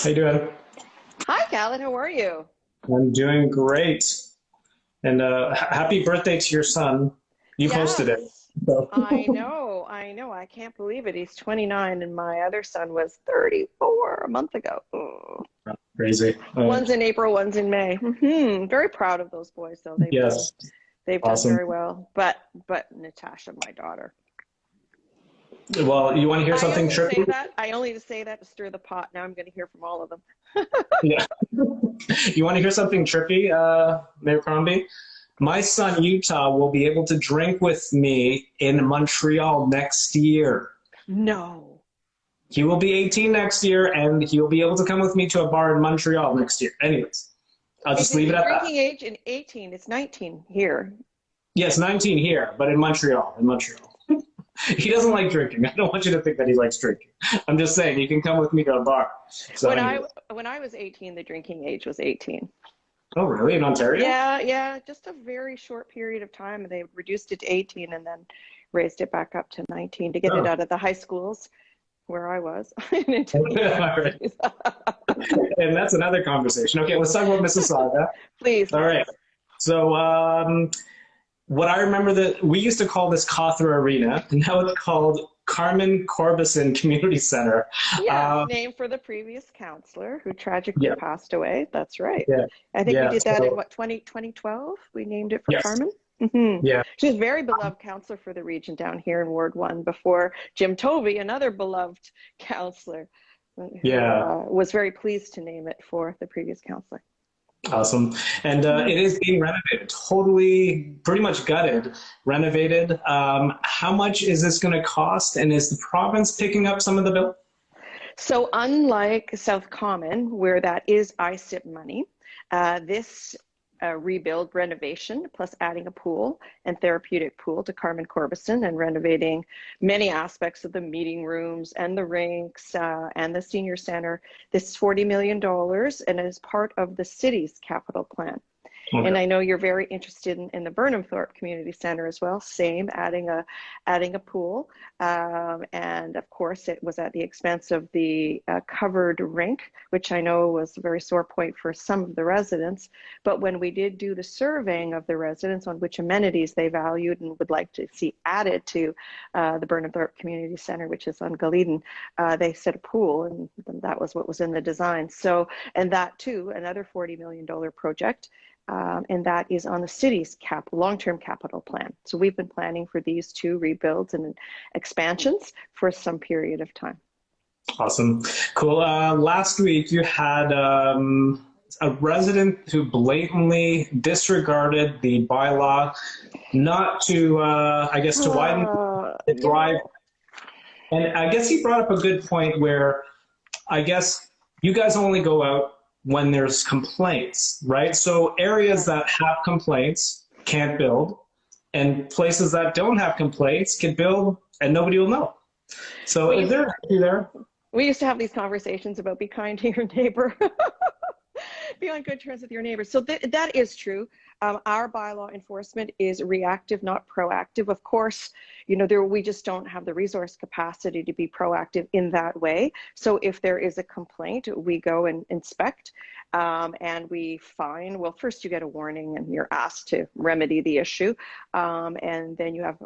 How you doing? Hi, Khaled. How are you? I'm doing great. And happy birthday to your son. You posted it. Yes, So, I know. I know. I can't believe it. He's 29, and my other son was 34 a month ago. Oh. crazy. One's in April, one's in May. Very proud of those boys, though. Yes, They've done awesome. very well. But Natasha, my daughter. Well, you want to hear I something only say trippy? that. I only say that to stir the pot. Now I'm going to hear from all of them. Yeah. You want to hear something trippy, Mayor Crombie? My son Utah will be able to drink with me in Montreal next year. No. He will be 18 next year, and he'll be able to come with me to a bar in Montreal next year. Anyways, I'll Is just it leave it the at that. drinking age in 18? It's 19 here. Yes, 19 here, but in Montreal. In Montreal. He doesn't like drinking. I don't want you to think that he likes drinking. I'm just saying you can come with me to a bar. So When anyway. I was 18, the drinking age was 18. Oh, really? In Ontario? Yeah, just a very short period of time. They reduced it to 18 and then raised it back up to 19 to get it Oh. out of the high schools where I was and into All the right. universities. And that's another conversation. Okay, let's talk about Mississauga. Please. All right. So, what I remember that we used to call this Cawthra Arena, and now it's called Carmen Corbasson Community Center. Yes, named for the previous counselor who tragically Yeah, passed away. That's right. yeah, I think we yeah. did that in So, what, 2012? We named it for yes, Carmen. yeah, She was a very beloved counselor for the region down here in Ward 1 before Jim Tovey, another beloved counselor, who yeah. was very pleased to name it for the previous counselor. Awesome. And it is being renovated, totally, pretty much gutted, renovated. How much is this going to cost? And is the province picking up some of the bill? So unlike South Common, where that is ISIP money, this rebuild renovation, plus adding a pool and therapeutic pool to Carmen Corbasson and renovating many aspects of the meeting rooms and the rinks and the senior center. This is $40 million and it is part of the city's capital plan. And Okay. I know you're very interested in the Burnhamthorpe Community Center as well. Same, adding a pool, and of course it was at the expense of the covered rink, which I know was a very sore point for some of the residents. But when we did do the surveying of the residents on which amenities they valued and would like to see added to the Burnhamthorpe Community Center, which is on Galeden, they said a pool, and that was what was in the design. So, and that too, another $40 million project. And that is on the city's long-term capital plan. So we've been planning for these two rebuilds and expansions for some period of time. Awesome. Cool. Last week you had a resident who blatantly disregarded the bylaw not to, I guess, to widen the You drive. know, And I guess he brought up a good point where I guess you guys only go out when there's complaints, right? So areas yes. that have complaints can't build, and places that don't have complaints can build, and nobody will know. So We is used there an issue there? we used to have these conversations about be kind to your neighbor. Be on good terms with your neighbors. So that is true. Our bylaw enforcement is reactive, not proactive. Of course, you know, we just don't have the resource capacity to be proactive in that way. So if there is a complaint, we go and inspect and we fine. Well, first you get a warning and you're asked to remedy the issue. And then you have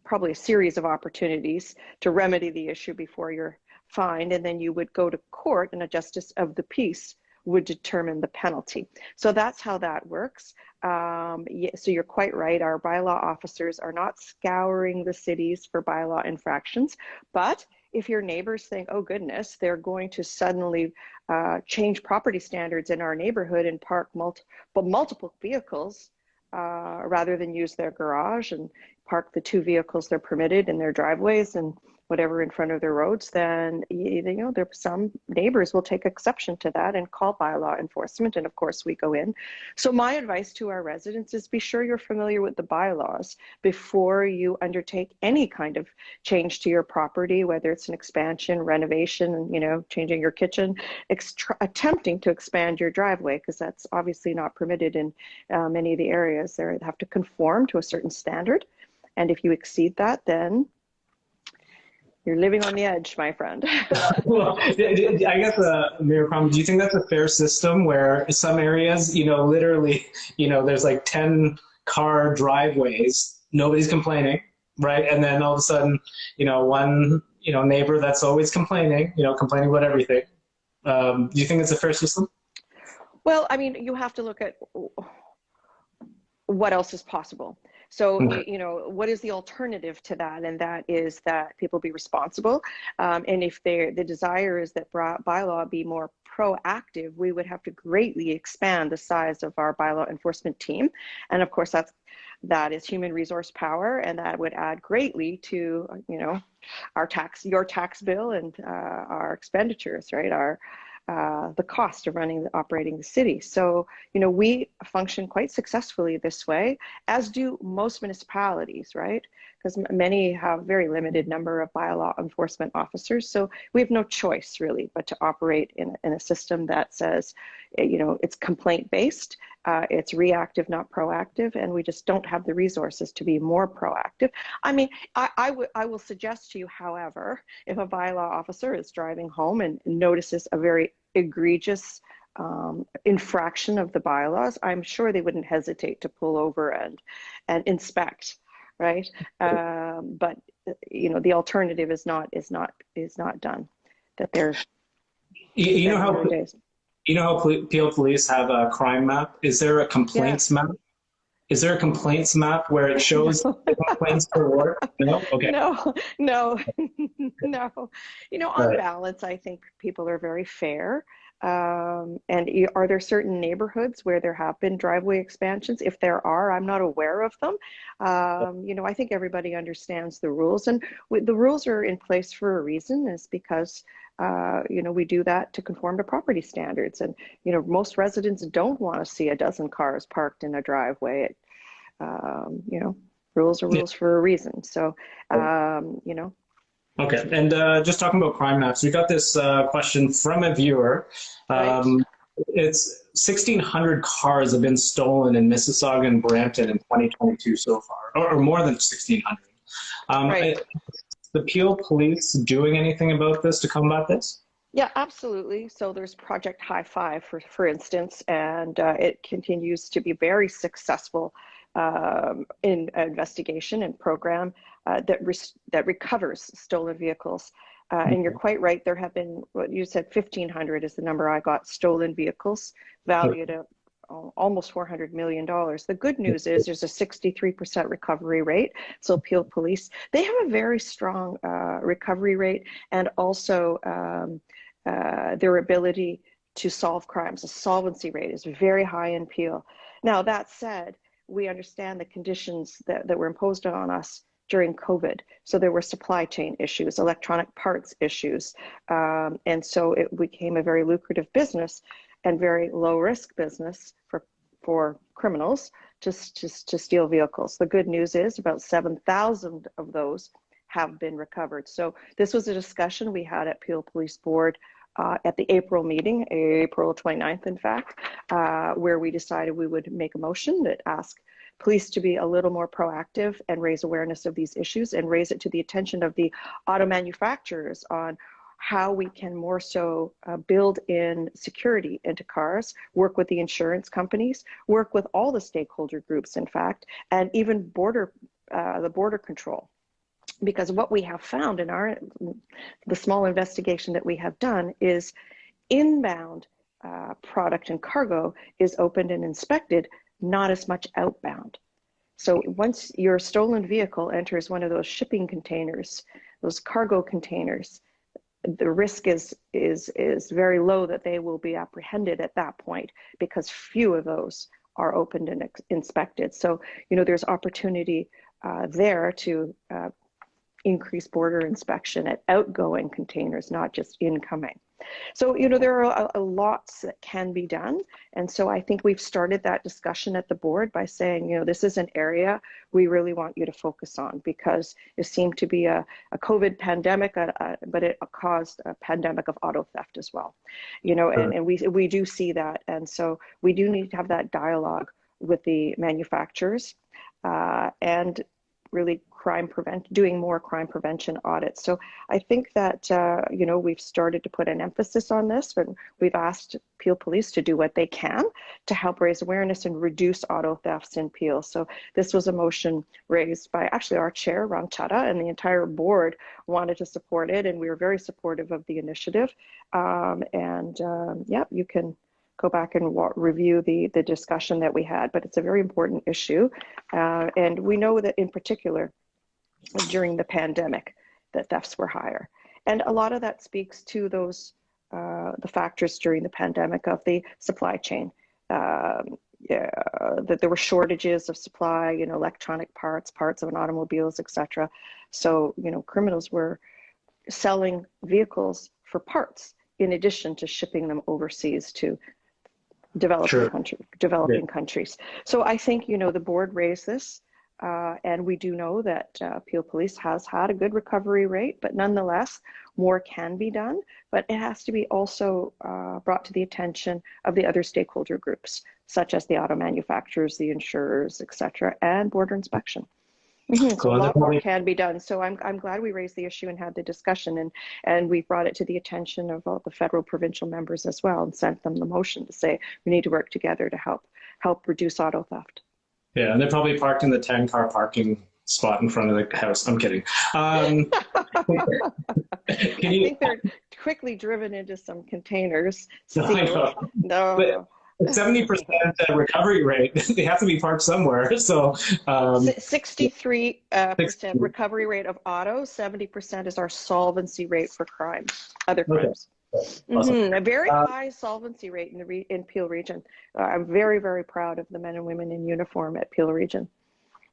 probably a series of opportunities to remedy the issue before you're fined. And then you would go to court and a justice of the peace would determine the penalty. So that's how that works. So you're quite right. Our bylaw officers are not scouring the cities for bylaw infractions. But if your neighbors think, oh goodness, they're going to suddenly change property standards in our neighborhood and park multiple vehicles rather than use their garage and park the two vehicles they're permitted in their driveways and whatever in front of their roads, then there some neighbors will take exception to that and call bylaw enforcement. And of course we go in. So my advice to our residents is be sure you're familiar with the bylaws before you undertake any kind of change to your property, whether it's an expansion, renovation, changing your kitchen, attempting to expand your driveway, because that's obviously not permitted in many of the areas. They have to conform to a certain standard. And if you exceed that, then You're living on the edge, my friend. Well, I guess, Mayor Crum, do you think that's a fair system where some areas, literally, there's like 10 car driveways, nobody's complaining, right? And then all of a sudden, one, neighbor that's always complaining, complaining about everything. Do you think it's a fair system? Well, I mean, you have to look at what else is possible. So, what is the alternative to that? And that is that people be responsible. And if the desire is that bylaw be more proactive, we would have to greatly expand the size of our bylaw enforcement team. And of course, that is human resource power, and that would add greatly to, your tax bill and our expenditures, right? The cost of operating the city. So, we function quite successfully this way, as do most municipalities, right? Because many have very limited number of bylaw enforcement officers. So we have no choice really but to operate in a system that says, it's complaint based, it's reactive, not proactive, and we just don't have the resources to be more proactive. I mean, I will suggest to you, however, if a bylaw officer is driving home and notices a very egregious infraction of the bylaws, I'm sure they wouldn't hesitate to pull over and inspect, right? But the alternative is not done. That there's how Peel Police have a crime map? Is there a complaints map? Is there a complaints map where it shows the complaints per ward? No? Okay. No. No. On balance, I think people are very fair. And are there certain neighborhoods where there have been driveway expansions? If there are, I'm not aware of them. I think everybody understands the rules, and the rules are in place for a reason. Is because we do that to conform to property standards, and most residents don't want to see a dozen cars parked in a driveway. Rules are rules for a reason. So Okay, and just talking about crime maps, we got this question from a viewer. It's 1,600 cars have been stolen in Mississauga and Brampton in 2022 so far, or more than 1,600. The Peel Police doing anything about this to combat this? Yeah, absolutely. So there's Project High Five, for instance, and it continues to be very successful in investigation and program that recovers stolen vehicles. And you're quite right. There have been, what you said, 1,500 is the number I got, stolen vehicles valued at almost $400 million. The good news is there's a 63% recovery rate. So Peel Police, they have a very strong recovery rate, and also their ability to solve crimes. The solvency rate is very high in Peel. Now, that said, we understand the conditions that were imposed on us during COVID. So there were supply chain issues, electronic parts issues. And so it became a very lucrative business and very low risk business for criminals to steal vehicles. The good news is about 7,000 of those have been recovered. So this was a discussion we had at Peel Police Board at the April meeting, April 29th, in fact, where we decided we would make a motion that ask police to be a little more proactive and raise awareness of these issues, and raise it to the attention of the auto manufacturers on how we can more so build in security into cars, work with the insurance companies, work with all the stakeholder groups, in fact, and even the border control. Because what we have found in the small investigation that we have done is inbound product and cargo is opened and inspected, not as much outbound. So once your stolen vehicle enters one of those shipping containers, those cargo containers, the risk is very low that they will be apprehended at that point, because few of those are opened and inspected. So, there's opportunity there to increase border inspection at outgoing containers, not just incoming. So, there are lots that can be done. And so I think we've started that discussion at the board by saying, this is an area we really want you to focus on, because it seemed to be a COVID pandemic, but it caused a pandemic of auto theft as well, and we do see that. And so we do need to have that dialogue with the manufacturers and really doing more crime prevention audits. So I think that, you know, we've started to put an emphasis on this, and we've asked Peel Police to do what they can to help raise awareness and reduce auto thefts in Peel. So this was a motion raised by actually our chair, Ram Chadha, and the entire board wanted to support it, and we were very supportive of the initiative. Yeah, you can go back and review the discussion that we had, but it's a very important issue. And we know that in particular, during the pandemic, that thefts were higher. And a lot of that speaks to those, the factors during the pandemic of the supply chain. That there were shortages of supply, you know, electronic parts of automobiles, etc. So, you know, criminals were selling vehicles for parts in addition to shipping them overseas to developing countries. So I think, you know, the board raised this, and we do know that Peel Police has had a good recovery rate, but nonetheless, more can be done. But it has to be also brought to the attention of the other stakeholder groups, such as the auto manufacturers, the insurers, etc., and border inspection. So a lot more can be done. So I'm glad we raised the issue and had the discussion, and we brought it to the attention of all the federal provincial members as well, and sent them the motion to say we need to work together to help reduce auto theft. Yeah, and they're probably parked in the 10-car parking spot in front of the house. I'm kidding. I think they're quickly driven into some containers. No. 70% recovery rate. They have to be parked somewhere. So 63% recovery rate of autos. 70% is our solvency rate for crime, other crimes. Okay. Awesome. A very high solvency rate in Peel Region. I'm very, very proud of the men and women in uniform at Peel Region.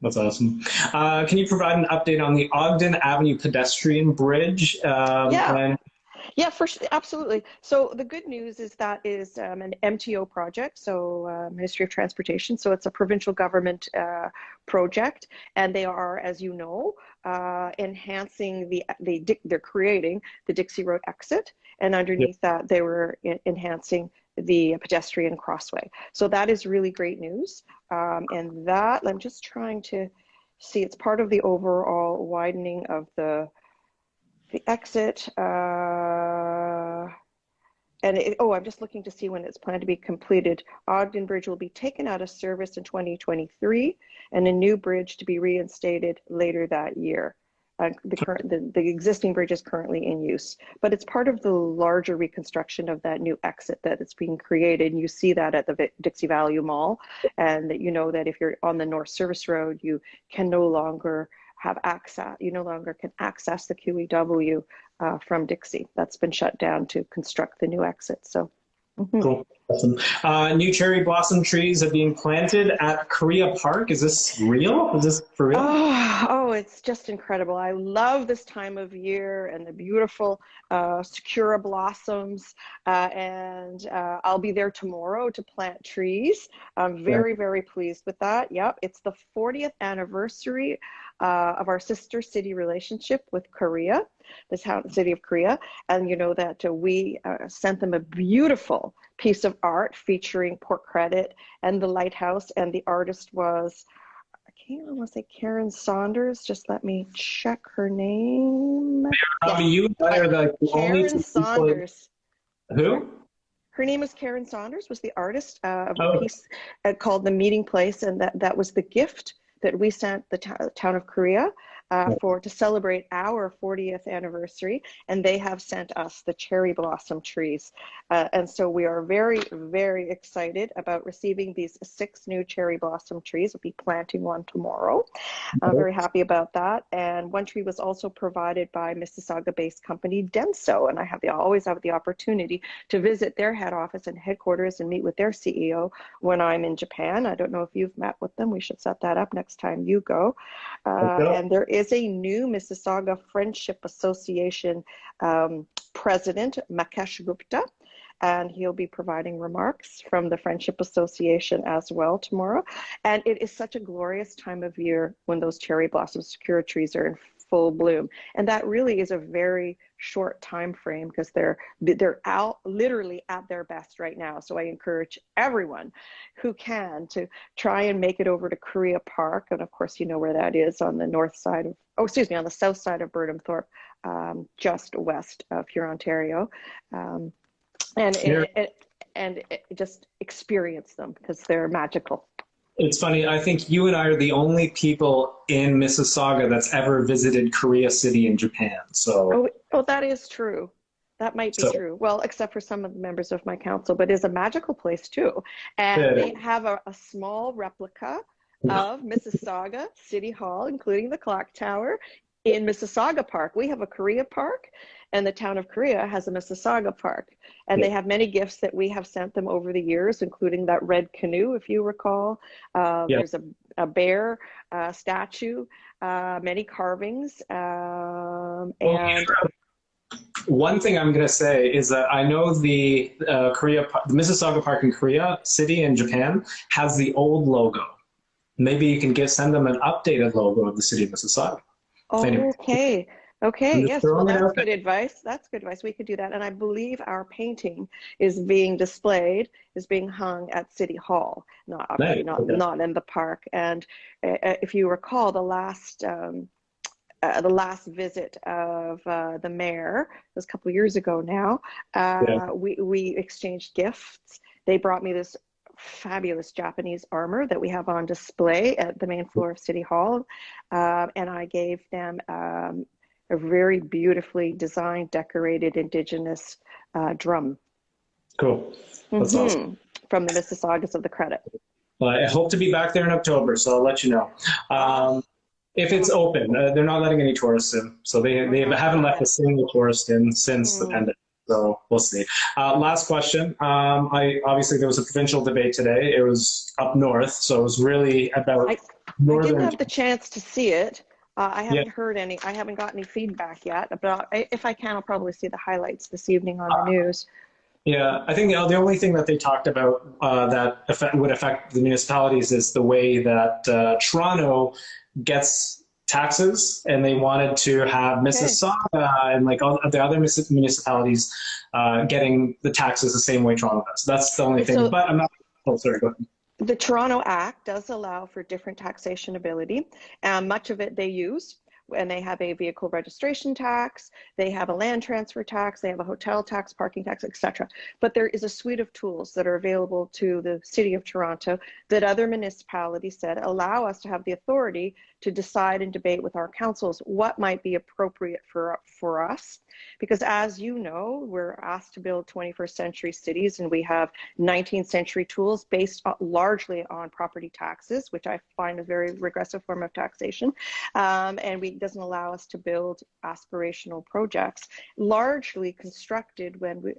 That's awesome. Can you provide an update on the Ogden Avenue pedestrian bridge? Yeah, absolutely. So the good news is that is an MTO project, so Ministry of Transportation. So it's a provincial government project, and they are, as you know, enhancing they're creating the Dixie Road exit, and underneath that they were enhancing the pedestrian crossway. So that is really great news. And that, I'm just trying to see, it's part of the overall widening of the exit, I'm just looking to see when it's planned to be completed. Ogden Bridge will be taken out of service in 2023, and a new bridge to be reinstated later that year. The existing bridge is currently in use, but it's part of the larger reconstruction of that new exit that is being created. And you see that at the Dixie Valley Mall, and that you know that if you're on the North Service Road, you can no longer have access, you no longer can access the QEW from Dixie. That's been shut down to construct the new exit. So, Cool. Awesome. New cherry blossom trees are being planted at Korea Park. Is this real? Is this for real? Oh, it's just incredible. I love this time of year and the beautiful sakura blossoms. And I'll be there tomorrow to plant trees. I'm very, very pleased with that. Yep, it's the 40th anniversary of our sister city relationship with Korea, the city of Korea. And you know that we sent them a beautiful piece of art featuring Port Credit and the lighthouse, and the artist was, I want to say Karen Saunders. Just let me check her name. You and I are the only Karen Saunders. Who? Her name is Karen Saunders, was the artist of a piece called The Meeting Place, and that was the gift that we sent the town of Korea to celebrate our 40th anniversary, and they have sent us the cherry blossom trees. And so we are very, very excited about receiving these 6 new cherry blossom trees. We'll be planting one tomorrow. I'm very happy about that. And one tree was also provided by Mississauga-based company Denso, and I always have the opportunity to visit their head office and headquarters and meet with their CEO when I'm in Japan. I don't know if you've met with them. We should set that up next time you go. And there is a new Mississauga Friendship Association president, Makesh Gupta, and he'll be providing remarks from the Friendship Association as well tomorrow. And it is such a glorious time of year when those cherry blossom sakura trees are in full bloom. And that really is a very short time frame because they're out literally at their best right now. So I encourage everyone who can to try and make it over to Korea Park, and of course you know where that is, on the north side of, oh excuse me, on the south side of Burnhamthorpe, just west of Huron, Ontario, and just experience them because they're magical. It's funny, I think you and I are the only people in Mississauga that's ever visited Korea City in Japan. So oh, that is true. That might be true. Well, except for some of the members of my council, but it's a magical place too. And they have a small replica of Mississauga City Hall, including the clock tower, in Mississauga Park. We have a Korea Park, and the town of Korea has a Mississauga Park. And they have many gifts that we have sent them over the years, including that red canoe, if you recall. There's a bear statue, many carvings. And one thing I'm going to say is that I know the Mississauga Park in Korea City in Japan has the old logo. Maybe you can send them an updated logo of the city of Mississauga. Oh, okay. Okay, yes, well, that's good advice. That's good advice. We could do that. And I believe our painting is being displayed, is being hung at City Hall, not in the park. And if you recall, the last visit of the mayor, it was a couple of years ago now, we exchanged gifts. They brought me this fabulous Japanese armor that we have on display at the main floor of City Hall. And I gave them a very beautifully designed, decorated Indigenous drum. Cool. That's awesome. From the Mississaugas of the Credit. Well, I hope to be back there in October, so I'll let you know. If it's open, they're not letting any tourists in. So they haven't let a single tourist in since the pandemic. So we'll see. Last question. Obviously, there was a provincial debate today. It was up north, so it was really about northern. I didn't have the chance to see it. I haven't heard any. I haven't got any feedback yet. But if I can, I'll probably see the highlights this evening on the news. Yeah, I think the only thing that they talked about that would affect the municipalities is the way that Toronto gets taxes, and they wanted to have Mississauga and like all the other municipalities getting the taxes the same way Toronto does. That's the only thing. But I'm not. Oh, sorry. Go ahead. The Toronto Act does allow for different taxation ability, and much of it they use. And they have a vehicle registration tax, they have a land transfer tax, they have a hotel tax, parking tax, etc. But there is a suite of tools that are available to the City of Toronto that other municipalities said allow us to have the authority to decide and debate with our councils what might be appropriate for us. Because as you know, we're asked to build 21st century cities, and we have 19th century tools based largely on property taxes, which I find a very regressive form of taxation. And it doesn't allow us to build aspirational projects, largely constructed when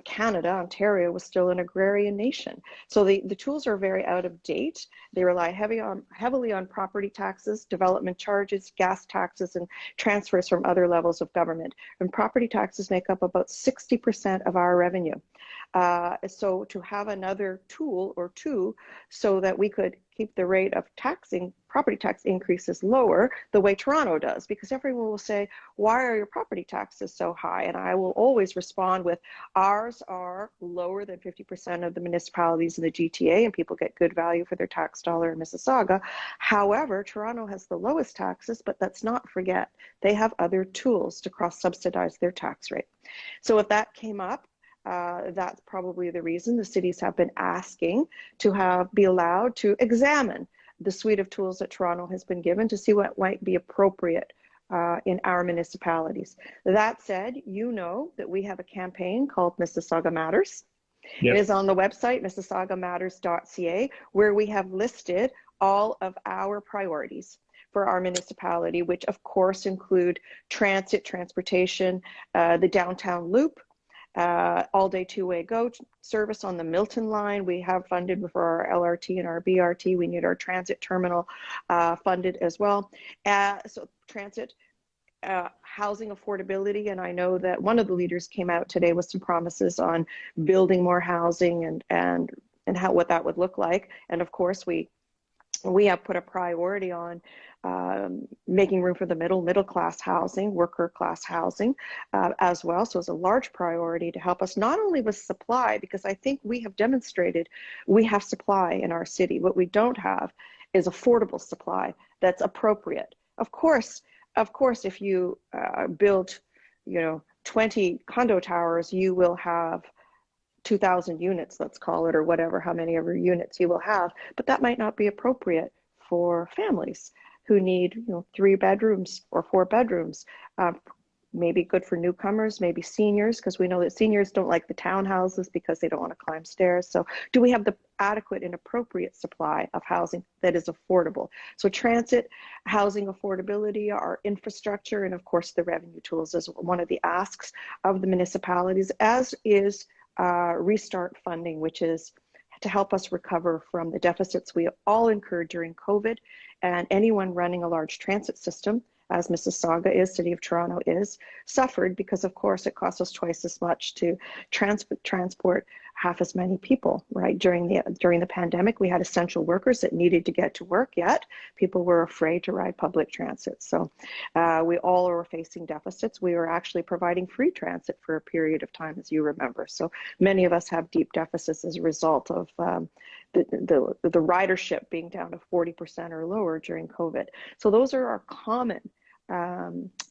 Canada, Ontario, was still an agrarian nation. So the tools are very out of date. They rely heavily on property taxes, development charges, gas taxes, and transfers from other levels of government. And property taxes make up about 60% of our revenue. So to have another tool or two so that we could keep the rate of property tax increases lower the way Toronto does, because everyone will say, why are your property taxes so high? And I will always respond with, ours are lower than 50% of the municipalities in the GTA, and people get good value for their tax dollar in Mississauga. However, Toronto has the lowest taxes, but let's not forget, they have other tools to cross-subsidize their tax rate. So if that came up, that's probably the reason the cities have been asking to be allowed to examine the suite of tools that Toronto has been given to see what might be appropriate in our municipalities. That said, you know that we have a campaign called Mississauga Matters. Yep. It is on the website, mississaugammatters.ca, where we have listed all of our priorities for our municipality, which of course include transportation, the downtown loop, all-day two-way GO service on the Milton line. We have funded for our LRT and our BRT. We need our transit terminal funded as well. So transit, housing affordability, and I know that one of the leaders came out today with some promises on building more housing and what that would look like. And of course, we have put a priority on making room for the middle class housing, worker class housing as well. So it's a large priority to help us not only with supply, because I think we have demonstrated we have supply in our city. What we don't have is affordable supply that's appropriate. Of course, if you build, 20 condo towers, you will have 2,000 units, let's call it, or whatever, how many ever units you will have, but that might not be appropriate for families who need 3 bedrooms or 4 bedrooms. Maybe good for newcomers, maybe seniors, because we know that seniors don't like the townhouses because they don't want to climb stairs. So do we have the adequate and appropriate supply of housing that is affordable? So transit, housing affordability, our infrastructure, and of course the revenue tools is one of the asks of the municipalities, as is restart funding, which is to help us recover from the deficits we all incurred during COVID. And anyone running a large transit system, as Mississauga is, City of Toronto is, suffered because, of course, it costs us twice as much to transport half as many people, right? During the pandemic, we had essential workers that needed to get to work, yet people were afraid to ride public transit. So we all are facing deficits. We were actually providing free transit for a period of time, as you remember. So many of us have deep deficits as a result of the ridership being down to 40% or lower during COVID. So those are our common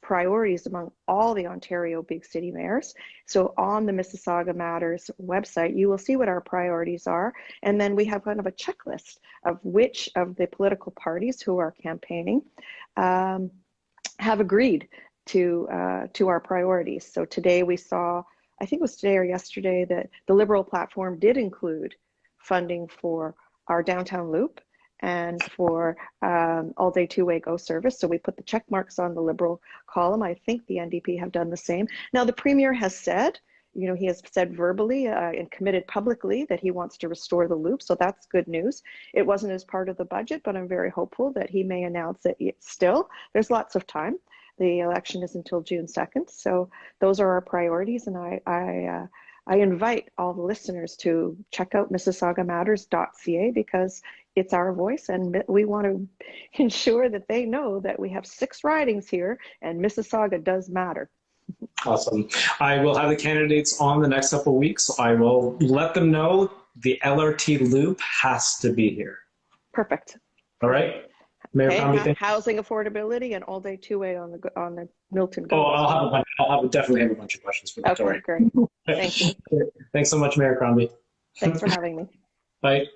priorities among all the Ontario big city mayors. So on the Mississauga Matters website, you will see what our priorities are. And then we have kind of a checklist of which of the political parties who are campaigning have agreed to our priorities. So today we saw, I think it was today or yesterday, that the Liberal platform did include funding for our downtown loop and for all-day two-way GO service. So we put the check marks on the Liberal column. I think the NDP have done the same. Now, the Premier has said, he has said verbally and committed publicly that he wants to restore the loop. So that's good news. It wasn't as part of the budget, but I'm very hopeful that he may announce it still. There's lots of time. The election is until June 2nd. So those are our priorities. And I invite all the listeners to check out MississaugaMatters.ca, because it's our voice, and we want to ensure that they know that we have 6 ridings here and Mississauga does matter. Awesome. I will have the candidates on the next couple of weeks. I will let them know the LRT loop has to be here. Perfect. All right. Mayor Crombie, housing affordability and all-day two-way on the Milton GO. I'll definitely have a bunch of questions for that. Okay, great. Thank you. Thanks so much, Mayor Crombie. Thanks for having me. Bye.